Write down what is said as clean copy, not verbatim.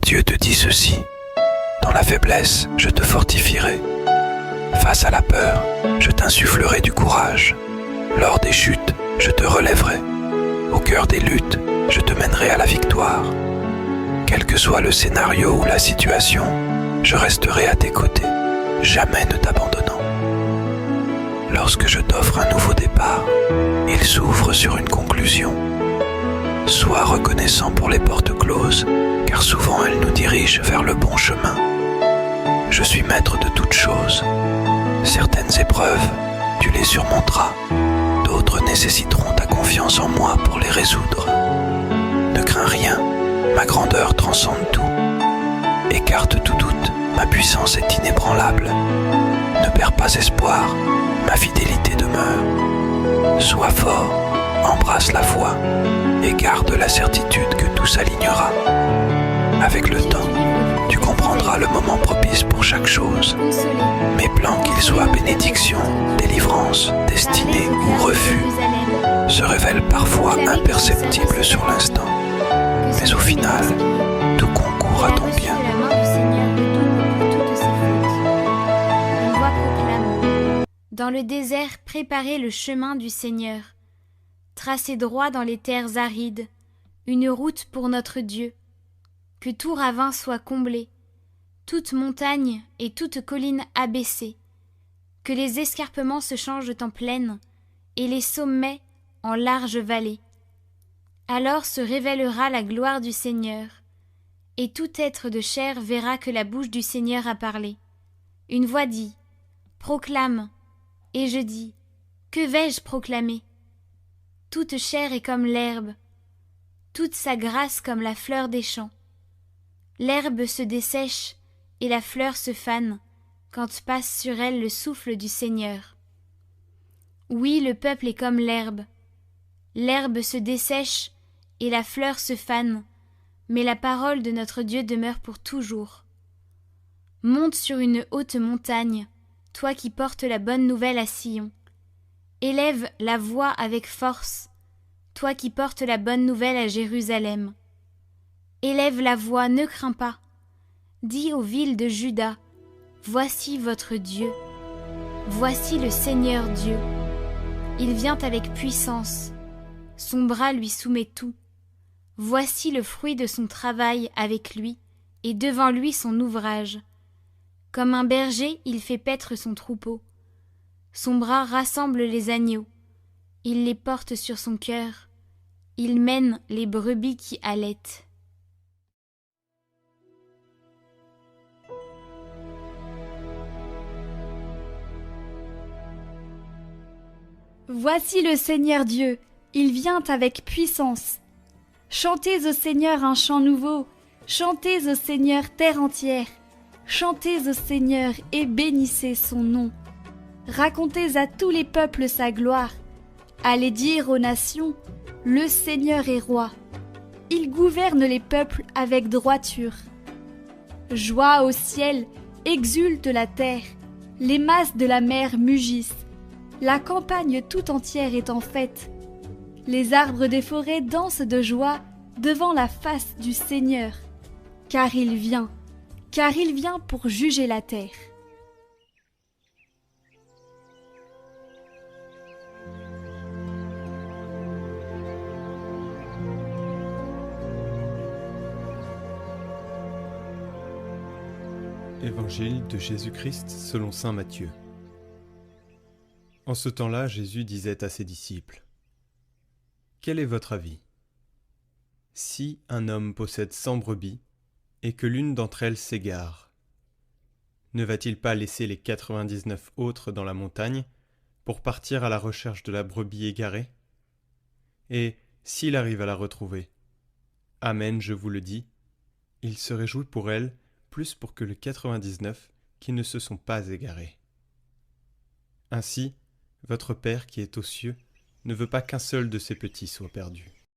Dieu te dit ceci: dans la faiblesse, je te fortifierai. Face à la peur, je t'insufflerai du courage. Lors des chutes, je te relèverai. Au cœur des luttes, je te mènerai à la victoire. Quel que soit le scénario ou la situation, je resterai à tes côtés, jamais ne t'abandonnant. Lorsque je t'offre un nouveau départ, il s'ouvre sur une conclusion. Sois reconnaissant pour les portes closes, car souvent elles nous dirigent vers le bon chemin. Je suis maître de toutes choses. Certaines épreuves, tu les surmonteras. D'autres nécessiteront ta confiance en moi pour les résoudre. Ne crains rien, ma grandeur transcende tout. Écarte tout doute, ma puissance est inébranlable. Ne perds pas espoir, ma fidélité demeure. Sois fort, embrasse la foi et garde la certitude que tout s'alignera. Avec le temps, tu comprendras le moment propice pour chaque chose. Mes plans, qu'ils soient bénédiction, délivrance, destinée ou refus, se révèlent parfois imperceptibles sur l'instant. Mais au final, tout concourt à ton bien. Dans le désert, préparez le chemin du Seigneur. Tracez droit dans les terres arides une route pour notre Dieu. Que tout ravin soit comblé, toute montagne et toute colline abaissée. Que les escarpements se changent en plaine et les sommets en larges vallées. Alors se révélera la gloire du Seigneur, et tout être de chair verra que la bouche du Seigneur a parlé. Une voix dit: proclame. Et je dis: que vais-je proclamer? Toute chair est comme l'herbe, toute sa grâce comme la fleur des champs. L'herbe se dessèche et la fleur se fane quand passe sur elle le souffle du Seigneur. Oui, le peuple est comme l'herbe. L'herbe se dessèche et la fleur se fane, mais la parole de notre Dieu demeure pour toujours. Monte sur une haute montagne, toi qui portes la bonne nouvelle à Sion. Élève la voix avec force, toi qui portes la bonne nouvelle à Jérusalem. Élève la voix, ne crains pas. Dis aux villes de Juda: voici votre Dieu. Voici le Seigneur Dieu. Il vient avec puissance. Son bras lui soumet tout. Voici le fruit de son travail avec lui, et devant lui son ouvrage. Comme un berger, il fait paître son troupeau. Son bras rassemble les agneaux. Il les porte sur son cœur. Il mène les brebis qui allaitent. Voici le Seigneur Dieu, il vient avec puissance. Chantez au Seigneur un chant nouveau, chantez au Seigneur terre entière, chantez au Seigneur et bénissez son nom. Racontez à tous les peuples sa gloire, allez dire aux nations: le Seigneur est roi. Il gouverne les peuples avec droiture. Joie au ciel, exulte la terre, les masses de la mer mugissent. La campagne tout entière est en fête. Les arbres des forêts dansent de joie devant la face du Seigneur, car il vient pour juger la terre. Évangile de Jésus-Christ selon saint Matthieu. En ce temps-là, Jésus disait à ses disciples: quel est votre avis? Si un homme possède 100 brebis et que l'une d'entre elles s'égare, ne va-t-il pas laisser les 99 autres dans la montagne pour partir à la recherche de la brebis égarée? Et s'il arrive à la retrouver, amen, je vous le dis, il se réjouit pour elle plus pour que les 99 qui ne se sont pas égarés. Ainsi, votre Père qui est aux cieux ne veut pas qu'un seul de ses petits soit perdu.